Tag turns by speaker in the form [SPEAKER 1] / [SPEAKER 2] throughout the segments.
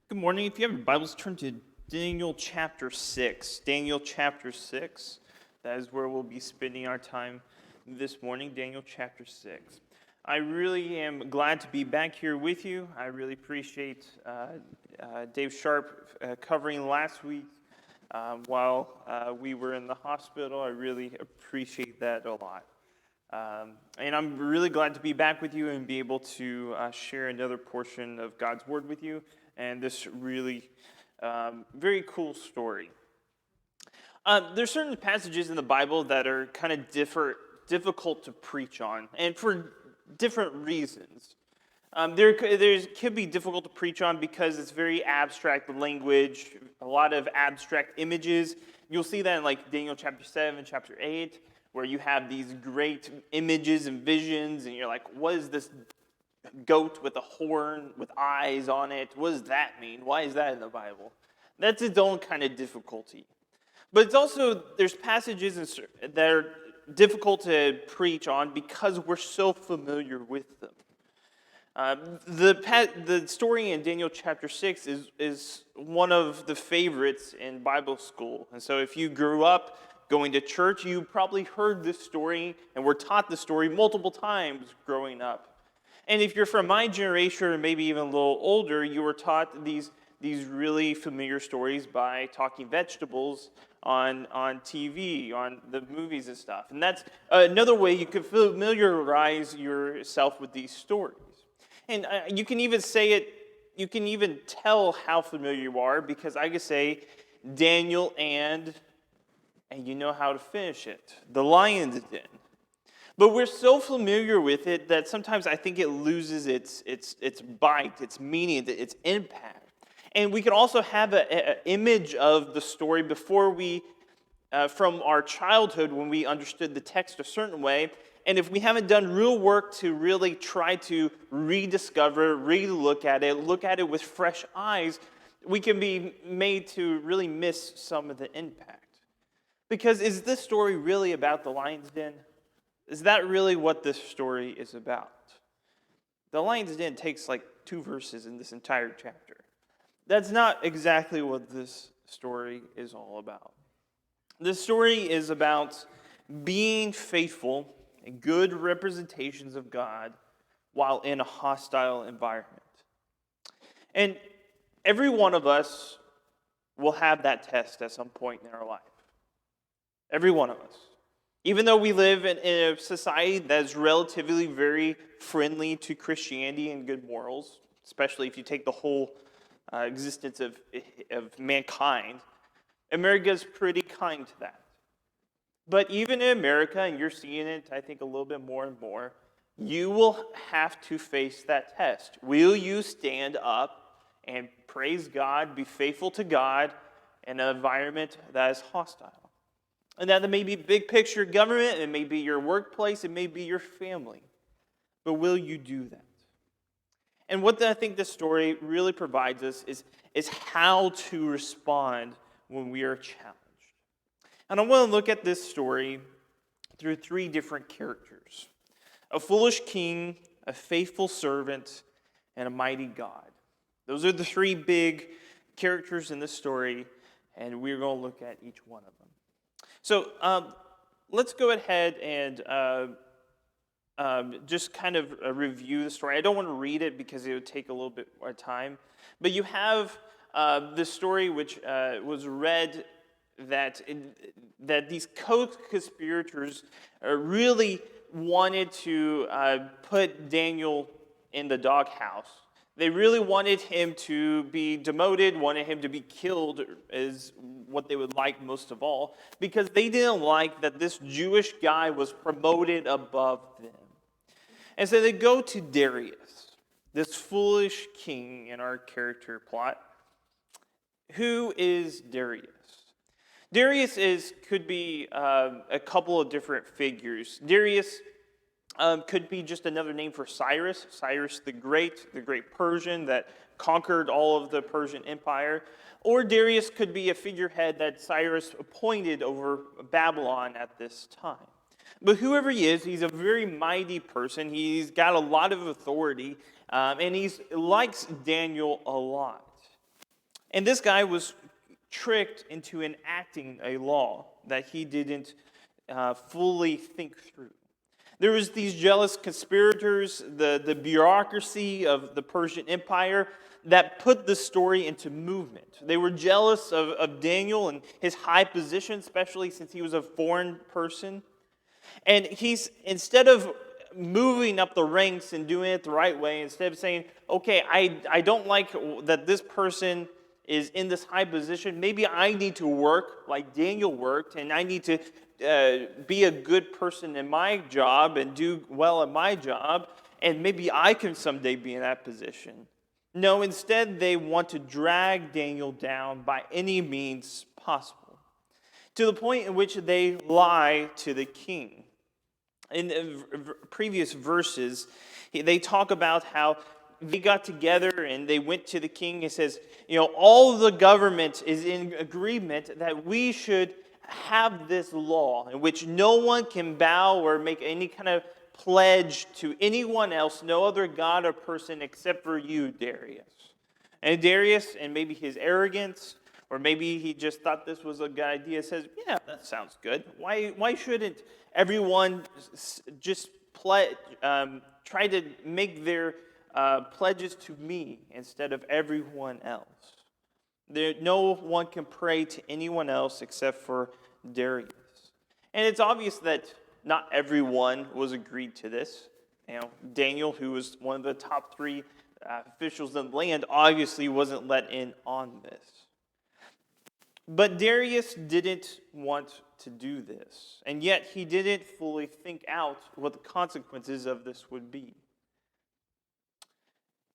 [SPEAKER 1] Good morning. If you have your Bibles, turn to Daniel chapter 6. Daniel chapter 6. That is where we'll be spending our time this morning. Daniel chapter 6. I really am glad to be back here with you. I really appreciate Dave Sharp covering last week while we were in the hospital. I really appreciate that a lot. And I'm really glad to be back with you and be able to share another portion of God's Word with you and this really very cool story. There's certain passages in the Bible that are kind of difficult to preach on, and for different reasons. There could be difficult to preach on because it's very abstract language, a lot of abstract images. You'll see that in like Daniel chapter 7, chapter 8, where you have these great images and visions, and you're like, what is this goat with a horn with eyes on it? What does that mean? Why is that in the Bible? That's its own kind of difficulty. But it's also, there's passages that are difficult to preach on because we're so familiar with them. The story in Daniel chapter 6 is one of the favorites in Bible school. And so if you grew up going to church, you probably heard this story and were taught the story multiple times growing up. And if you're from my generation, or maybe even a little older, you were taught these really familiar stories by talking vegetables on TV, on the movies and stuff. And that's another way you could familiarize yourself with these stories. And you can even say it, you can even tell how familiar you are, because I could say Daniel and you know how to finish it. The lion's den. But we're so familiar with it that sometimes I think it loses its bite, its meaning, its impact. And we can also have an image of the story before we, from our childhood, when we understood the text a certain way. And if we haven't done real work to really try to rediscover, look at it with fresh eyes, we can be made to really miss some of the impact. Because is this story really about the lion's den? Is that really what this story is about? The lion's den takes like 2 verses in this entire chapter. That's not exactly what this story is all about. This story is about being faithful and good representations of God while in a hostile environment. And every one of us will have that test at some point in our life. Every one of us. Even though we live in a society that is relatively very friendly to Christianity and good morals, especially if you take the whole existence of mankind, America is pretty kind to that. But even in America, and you're seeing it, I think, a little bit more and more, you will have to face that test. Will you stand up and praise God, be faithful to God in an environment that is hostile? And that may be big picture government, it may be your workplace, it may be your family. But will you do that? And what I think this story really provides us is how to respond when we are challenged. And I want to look at this story through 3 different characters. A foolish king, a faithful servant, and a mighty God. Those are the 3 big characters in this story, and we're going to look at each one of them. So let's go ahead and just kind of review the story. I don't want to read it because it would take a little bit more time. But you have this story which was read that these co-conspirators really wanted to put Daniel in the doghouse. They really wanted him to be demoted, wanted him to be killed, is what they would like most of all, because they didn't like that this Jewish guy was promoted above them. And so they go to Darius, this foolish king in our character plot. Who is Darius? Darius could be a couple of different figures. Darius could be just another name for Cyrus the Great Persian that conquered all of the Persian Empire. Or Darius could be a figurehead that Cyrus appointed over Babylon at this time. But whoever he is, he's a very mighty person. He's got a lot of authority, and he likes Daniel a lot. And this guy was tricked into enacting a law that he didn't fully think through. There was these jealous conspirators, the bureaucracy of the Persian Empire, that put the story into movement. They were jealous of Daniel and his high position, especially since he was a foreign person. And instead of moving up the ranks and doing it the right way, instead of saying, okay, I don't like that this person is in this high position, maybe I need to work like Daniel worked, and I need to be a good person in my job and do well at my job, and maybe I can someday be in that position. No, instead they want to drag Daniel down by any means possible, to the point in which they lie to the king. In the previous verses, they talk about how they got together and they went to the king. It says, all the government is in agreement that we should have this law in which no one can bow or make any kind of pledge to anyone else, no other god or person except for you, Darius. And Darius, and maybe his arrogance, or maybe he just thought this was a good idea, says, yeah, that sounds good. Why shouldn't everyone just try to make their pledges to me instead of everyone else? No one can pray to anyone else except for Darius. And it's obvious that not everyone was agreed to this. Daniel, who was one of the top 3 officials in the land, obviously wasn't let in on this. But Darius didn't want to do this, and yet he didn't fully think out what the consequences of this would be.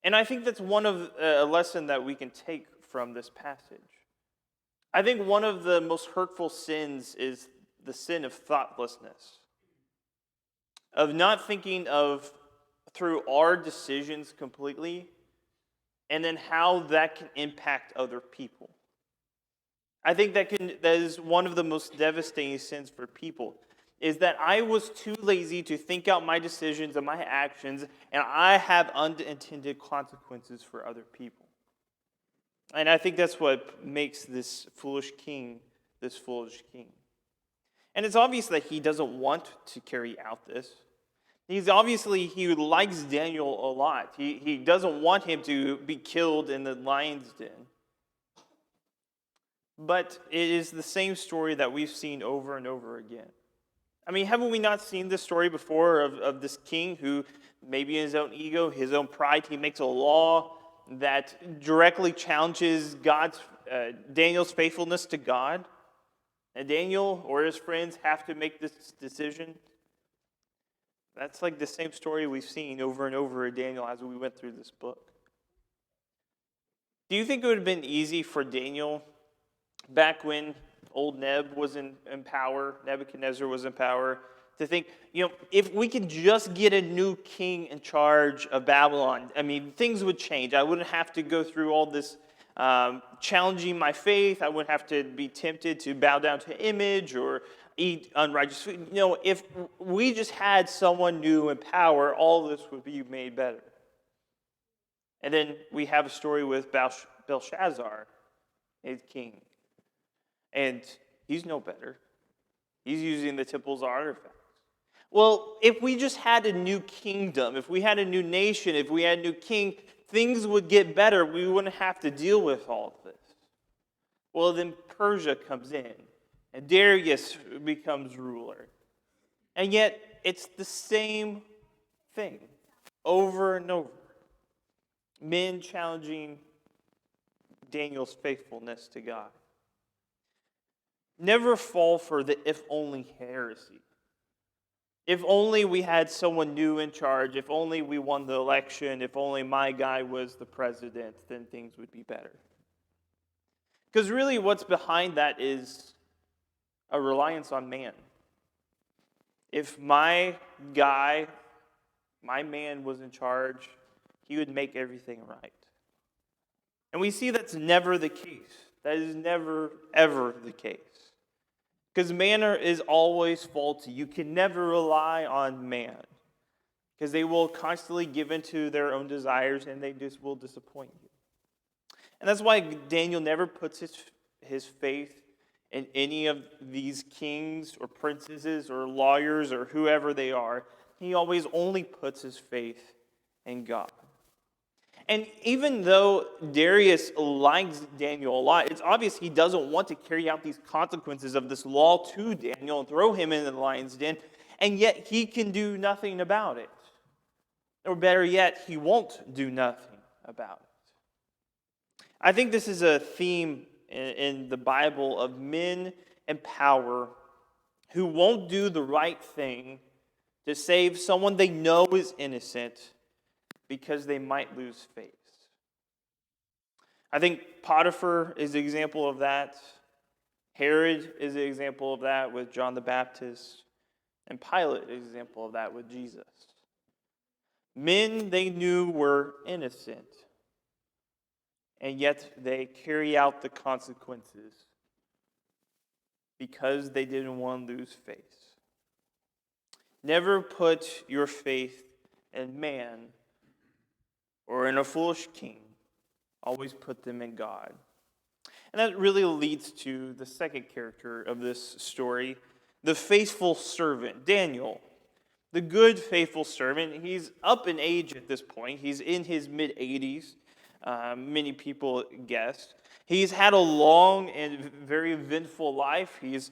[SPEAKER 1] And I think that's one of a lesson that we can take from this passage. I think one of the most hurtful sins is the sin of thoughtlessness, of not thinking through our decisions completely, and then how that can impact other people. I think that is one of the most devastating sins for people, is that I was too lazy to think out my decisions and my actions, and I have unintended consequences for other people. And I think that's what makes this foolish king. And it's obvious that he doesn't want to carry out this. He likes Daniel a lot. He doesn't want him to be killed in the lion's den. But it is the same story that we've seen over and over again. I mean, haven't we not seen this story before of this king who, maybe in his own ego, his own pride, he makes a law that directly challenges Daniel's faithfulness to God? And Daniel or his friends have to make this decision. That's like the same story we've seen over and over in Daniel as we went through this book. Do you think it would have been easy for Daniel back when old Nebuchadnezzar was in power, to think, if we could just get a new king in charge of Babylon, things would change. I wouldn't have to go through all this challenging my faith. I wouldn't have to be tempted to bow down to image or eat unrighteous food. If we just had someone new in power, all this would be made better. And then we have a story with Belshazzar, his king. And he's no better. He's using the temple's artifacts. Well, if we just had a new kingdom, if we had a new nation, if we had a new king, things would get better. We wouldn't have to deal with all of this. Well, then Persia comes in, and Darius becomes ruler. And yet, it's the same thing over and over. Men challenging Daniel's faithfulness to God. Never fall for the if-only heresy. If only we had someone new in charge, if only we won the election, if only my guy was the president, then things would be better. Because really what's behind that is a reliance on man. If my guy, my man was in charge, he would make everything right. And we see that's never the case. That is never, ever the case. Because man is always faulty. You can never rely on man. Because they will constantly give into their own desires and they just will disappoint you. And that's why Daniel never puts his faith in any of these kings or princesses or lawyers or whoever they are. He always only puts his faith in God. And even though Darius likes Daniel a lot, it's obvious he doesn't want to carry out these consequences of this law to Daniel and throw him in the lion's den, and yet he can do nothing about it. Or better yet, he won't do nothing about it. I think this is a theme in the Bible of men in power who won't do the right thing to save someone they know is innocent because they might lose face. I think Potiphar is an example of that. Herod is an example of that with John the Baptist. And Pilate is an example of that with Jesus. Men they knew were innocent, and yet they carry out the consequences because they didn't want to lose face. Never put your faith in man or in a foolish king. Always put them in God. And that really leads to the second character of this story, the faithful servant, Daniel. The good, faithful servant. He's up in age at this point. He's in his mid-80s, many people guessed. He's had a long and very eventful life. He's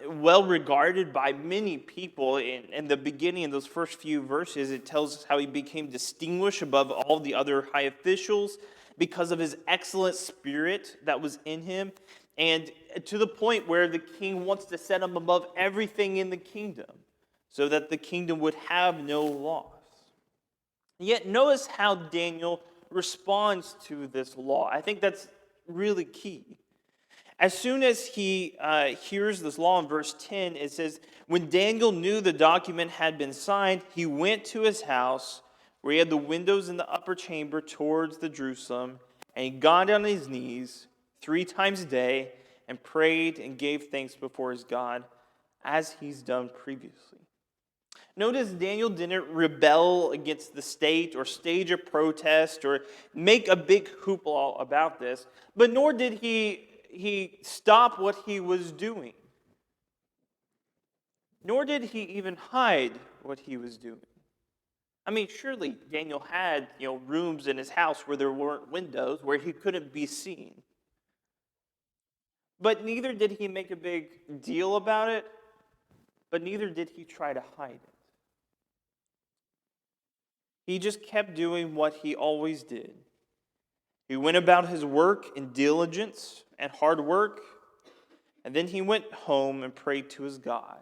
[SPEAKER 1] well regarded by many people. In the beginning, in those first few verses, it tells us how he became distinguished above all the other high officials because of his excellent spirit that was in him, and to the point where the king wants to set him above everything in the kingdom so that the kingdom would have no loss. Yet notice how Daniel responds to this law. I think that's really key. As soon as he hears this law in verse 10, it says, when Daniel knew the document had been signed, he went to his house where he had the windows in the upper chamber towards the Jerusalem, and he got on his knees 3 times a day and prayed and gave thanks before his God as he's done previously. Notice Daniel didn't rebel against the state or stage a protest or make a big hoopla about this, but nor did he stop what he was doing. Nor did he even hide what he was doing. I mean, surely Daniel had, rooms in his house where there weren't windows, where he couldn't be seen. But neither did he make a big deal about it, but neither did he try to hide it. He just kept doing what he always did. He went about his work in diligence and hard work, and then he went home and prayed to his God,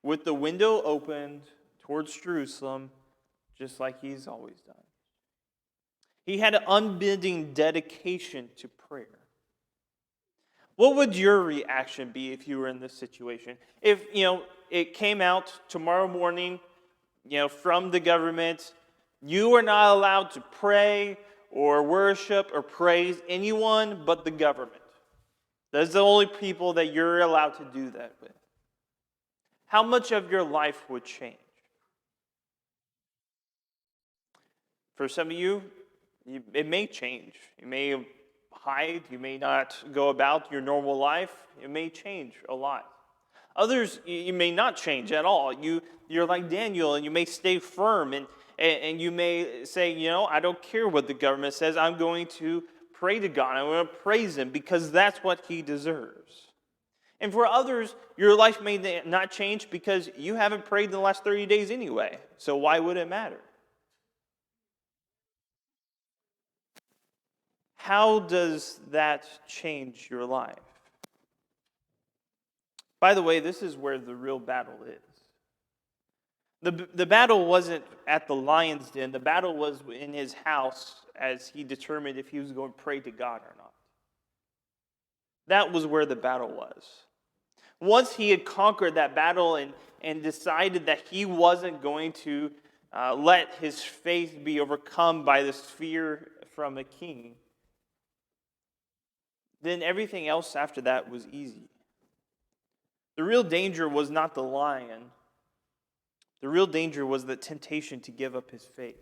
[SPEAKER 1] with the window opened towards Jerusalem, just like he's always done. He had an unbending dedication to prayer. What would your reaction be if you were in this situation? If, it came out tomorrow morning, from the government, you are not allowed to pray or worship or praise anyone but the government. That's the only people that you're allowed to do that with. How much of your life would change? For some of you, it may change. You may hide. You may not go about your normal life. It may change a lot. Others, you may not change at all. You're like Daniel, and you may stay firm, and you may say, I don't care what the government says. I'm going to pray to God. I'm going to praise Him because that's what He deserves. And for others, your life may not change because you haven't prayed in the last 30 days anyway. So why would it matter? How does that change your life? By the way, this is where the real battle is. The battle wasn't at the lion's den. The battle was in his house as he determined if he was going to pray to God or not. That was where the battle was. Once he had conquered that battle and decided that he wasn't going to let his faith be overcome by this fear from a king, then everything else after that was easy. The real danger was not the lion. The real danger was the temptation to give up his faith.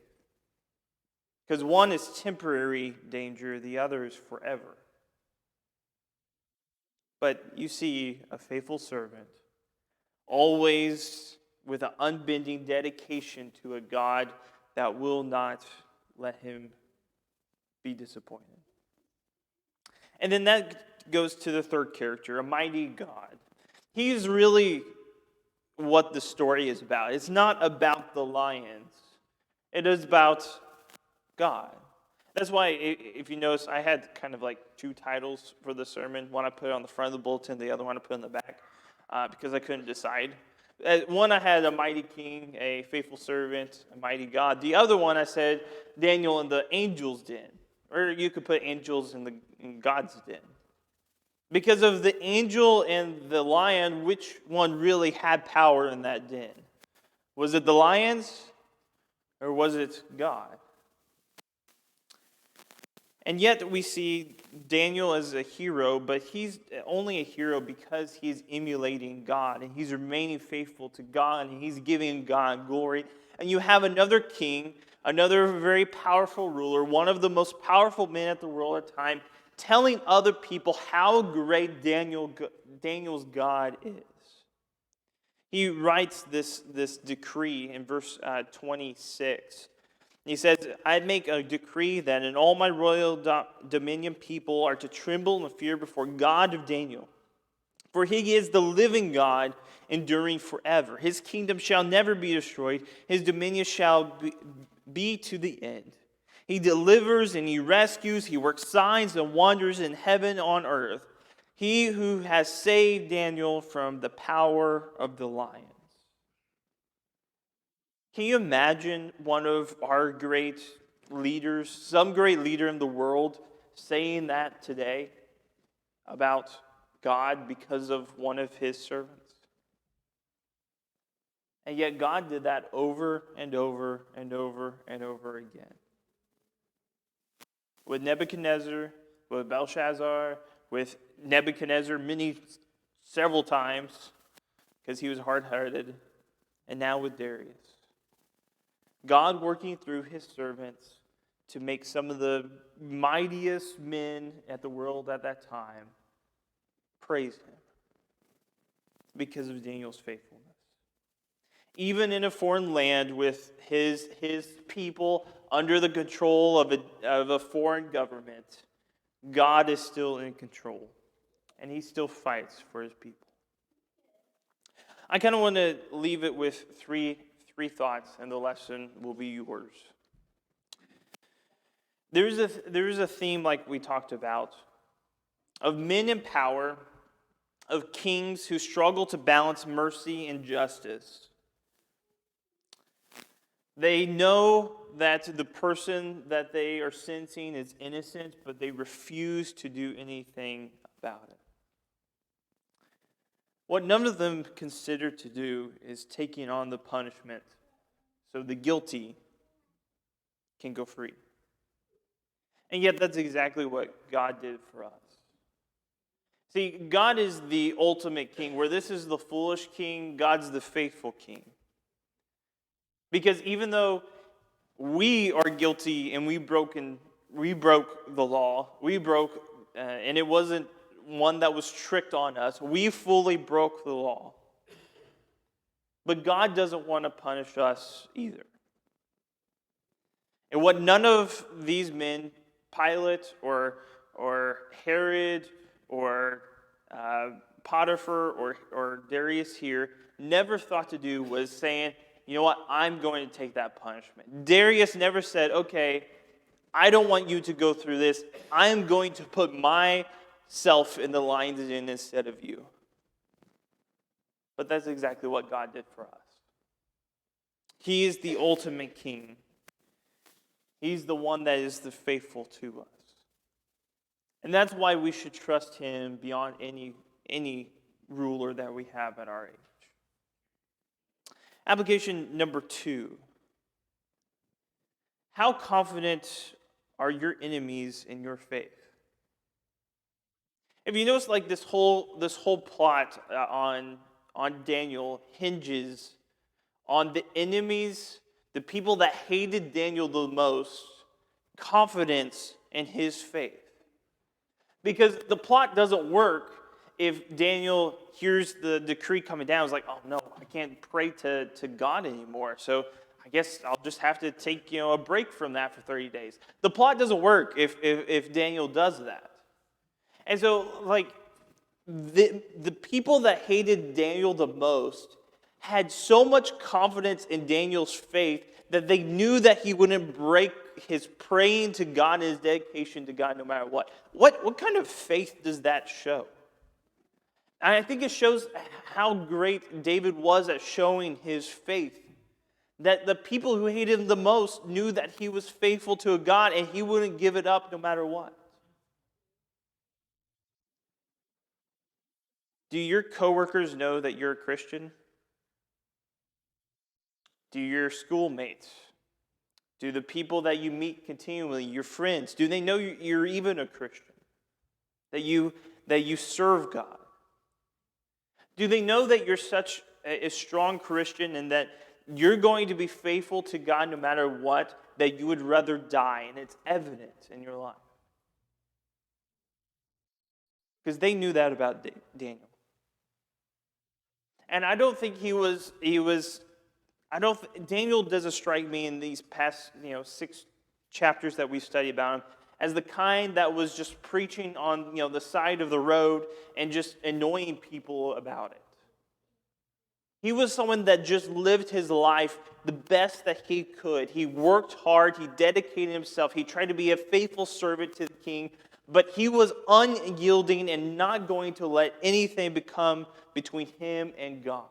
[SPEAKER 1] Because one is temporary danger, the other is forever. But you see a faithful servant, always with an unbending dedication to a God that will not let him be disappointed. And then that goes to the third character, a mighty God. He's really what the story is about. It's not about the lions. It is about God. That's why, if you notice, I had kind of like two titles for the sermon. One I put on the front of the bulletin, the other one I put in the back, because I couldn't decide. One I had a mighty king, a faithful servant, a mighty God. The other one I said Daniel in the angel's den, or you could put angels in God's den. Because of the angel and the lion, which one really had power in that den? Was it the lions, or was it God? And yet we see Daniel as a hero, but he's only a hero because he's emulating God, and he's remaining faithful to God, and he's giving God glory. And you have another king, another very powerful ruler, one of the most powerful men at the world at the time, telling other people how great Daniel's God is. He writes this decree in verse 26. He says, I make a decree that in all my royal dominion people are to tremble and fear before God of Daniel. For he is the living God, enduring forever. His kingdom shall never be destroyed. His dominion shall be to the end. He delivers and he rescues. He works signs and wonders in heaven and on earth. He who has saved Daniel from the power of the lions. Can you imagine one of our great leaders, some great leader in the world, saying that today about God because of one of his servants? And yet God did that over and over and over and over again. With Nebuchadnezzar, with Belshazzar, with Nebuchadnezzar several times, because he was hard-hearted, and now with Darius. God working through his servants to make some of the mightiest men at the world at that time praise him because of Daniel's faithfulness. Even in a foreign land with his people under the control of a foreign government, God is still in control, and he still fights for his people. I kind of want to leave it with three thoughts, and the lesson will be yours. There's a theme, like we talked about, of men in power, of kings who struggle to balance mercy and justice. They know that the person that they are sentencing is innocent, but they refuse to do anything about it. What none of them consider to do is taking on the punishment so the guilty can go free. And yet that's exactly what God did for us. See, God is the ultimate king. Where this is the foolish king, God's the faithful king. Because even though we are guilty and we broke the law, and it wasn't one that was tricked on us. We fully broke the law. But God doesn't want to punish us either. And what none of these men, Pilate or Herod or Potiphar or Darius here, never thought to do was saying, you know what, I'm going to take that punishment. Darius never said, okay, I don't want you to go through this. I am going to put myself in the lion's den instead of you. But that's exactly what God did for us. He is the ultimate king. He's the one that is the faithful to us. And that's why we should trust him beyond any ruler that we have at our age. Application number 2. How confident are your enemies in your faith? If you notice, like this whole plot on Daniel hinges on the enemies, the people that hated Daniel the most, confidence in his faith. Because the plot doesn't work if Daniel hears the decree coming down. It's like, oh no, I can't pray to God anymore. So I guess I'll just have to take a break from that for 30 days. The plot doesn't work if Daniel does that. And so the people that hated Daniel the most had so much confidence in Daniel's faith that they knew that he wouldn't break his praying to God and his dedication to God no matter what. What kind of faith does that show? And I think it shows how great David was at showing his faith. That the people who hated him the most knew that he was faithful to a God and he wouldn't give it up no matter what. Do your coworkers know that you're a Christian? Do your schoolmates? Do the people that you meet continually, your friends, do they know you're even a Christian? That you serve God? Do they know that you're such a strong Christian and that you're going to be faithful to God no matter what, that you would rather die, and it's evident in your life? Because they knew that about Daniel. And I don't think Daniel doesn't strike me in these past 6 chapters that we study about him as the kind that was just preaching on the side of the road and just annoying people about it. He was someone that just lived his life the best that he could. He worked hard, he dedicated himself, he tried to be a faithful servant to the king, but he was unyielding and not going to let anything become between him and God.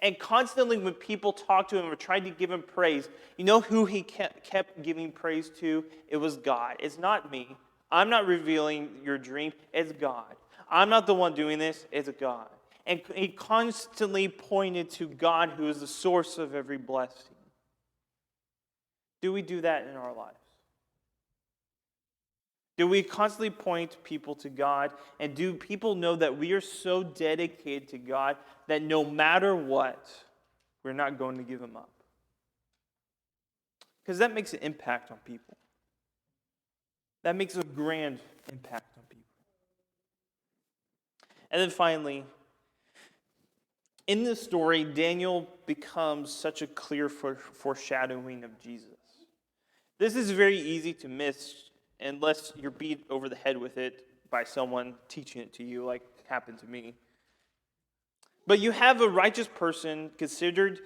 [SPEAKER 1] And constantly when people talked to him or tried to give him praise, you know who he kept giving praise to? It was God. It's not me. I'm not revealing your dream. It's God. I'm not the one doing this. It's God. And he constantly pointed to God, who is the source of every blessing. Do we do that in our lives? Do we constantly point people to God? And do people know that we are so dedicated to God that no matter what, we're not going to give him up? Because that makes an impact on people. That makes a grand impact on people. And then finally, in this story, Daniel becomes such a clear foreshadowing of Jesus. This is very easy to miss unless you're beat over the head with it by someone teaching it to you, like happened to me. But you have a righteous person considered,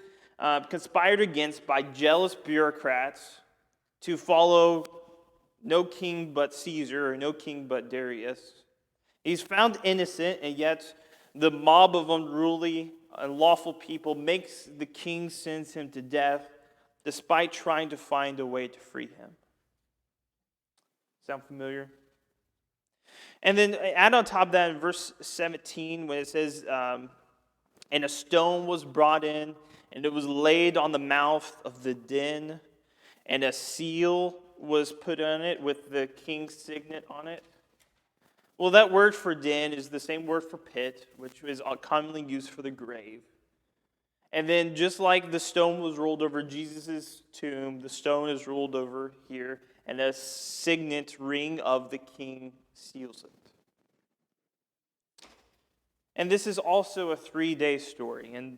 [SPEAKER 1] conspired against by jealous bureaucrats to follow no king but Caesar, or no king but Darius. He's found innocent, and yet the mob of unruly, unlawful people makes the king sentence him to death, despite trying to find a way to free him. Sound familiar? And then add on top of that in verse 17, when it says, and a stone was brought in, and it was laid on the mouth of the den, and a seal was put on it with the king's signet on it. Well, that word for den is the same word for pit, which is commonly used for the grave. And then just like the stone was rolled over Jesus' tomb, the stone is rolled over here, and a signet ring of the king seals it. And this is also a 3-day story. And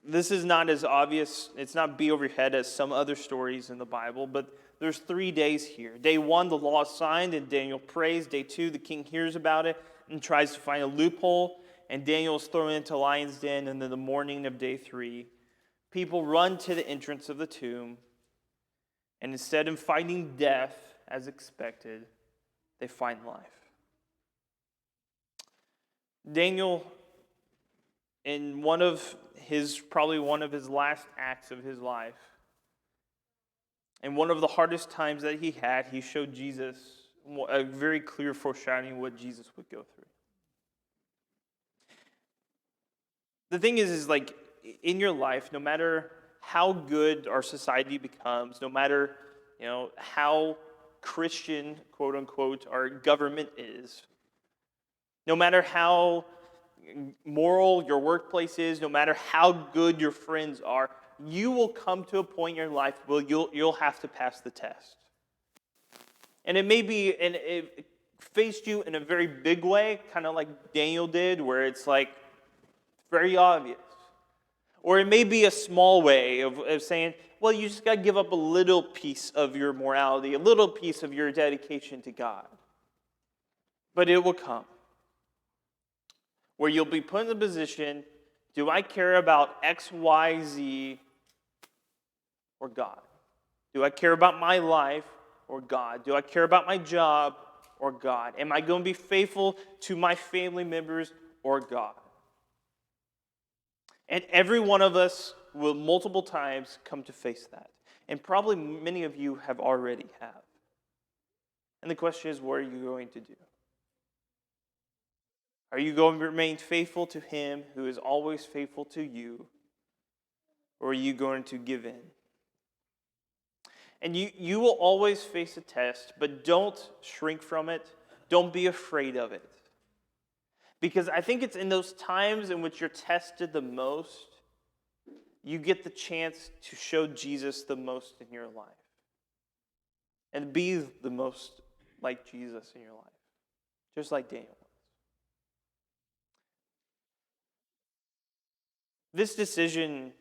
[SPEAKER 1] this is not as obvious, it's not be over your head as some other stories in the Bible, but there's 3 days here. Day 1, the law is signed and Daniel prays. Day 2, the king hears about it and tries to find a loophole, and Daniel is thrown into lion's den. And then the morning of day 3, people run to the entrance of the tomb, and instead of finding death as expected, they find life. Daniel, in probably one of his last acts of his life, and one of the hardest times that he had, he showed Jesus a very clear foreshadowing of what Jesus would go through. The thing is like in your life, no matter how good our society becomes, no matter how Christian, quote unquote, our government is, no matter how moral your workplace is, no matter how good your friends are, you will come to a point in your life where you'll have to pass the test. And it may be, and it faced you in a very big way, kind of like Daniel did, where it's like very obvious. Or it may be a small way of saying, well, you just got to give up a little piece of your morality, a little piece of your dedication to God. But it will come where you'll be put in the position, do I care about X, Y, Z, or God? Do I care about my life or God? Do I care about my job or God? Am I going to be faithful to my family members or God? And every one of us will multiple times come to face that. And probably many of you have already have. And the question is, what are you going to do? Are you going to remain faithful to Him who is always faithful to you? Or are you going to give in? And you will always face a test, but don't shrink from it. Don't be afraid of it. Because I think it's in those times in which you're tested the most, you get the chance to show Jesus the most in your life. And be the most like Jesus in your life. Just like Daniel was. This decision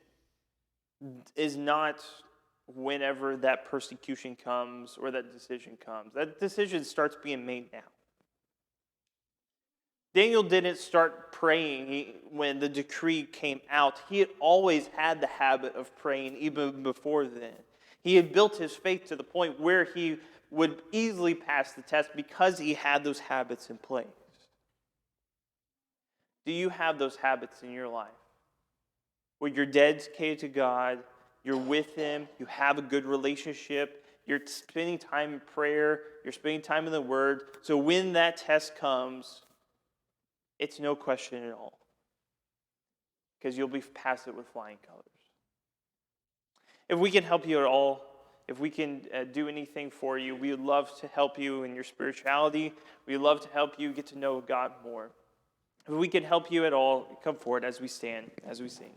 [SPEAKER 1] is not whenever that persecution comes or that decision comes. That decision starts being made now. Daniel didn't start praying when the decree came out. He had always had the habit of praying even before then. He had built his faith to the point where he would easily pass the test because he had those habits in place. Do you have those habits in your life? Where you're dedicated to God, you're with Him, you have a good relationship, you're spending time in prayer, you're spending time in the Word, so when that test comes, it's no question at all. Because you'll be past it with flying colors. If we can help you at all, if we can do anything for you, we would love to help you in your spirituality. We would love to help you get to know God more. If we can help you at all, come forward as we stand, as we sing.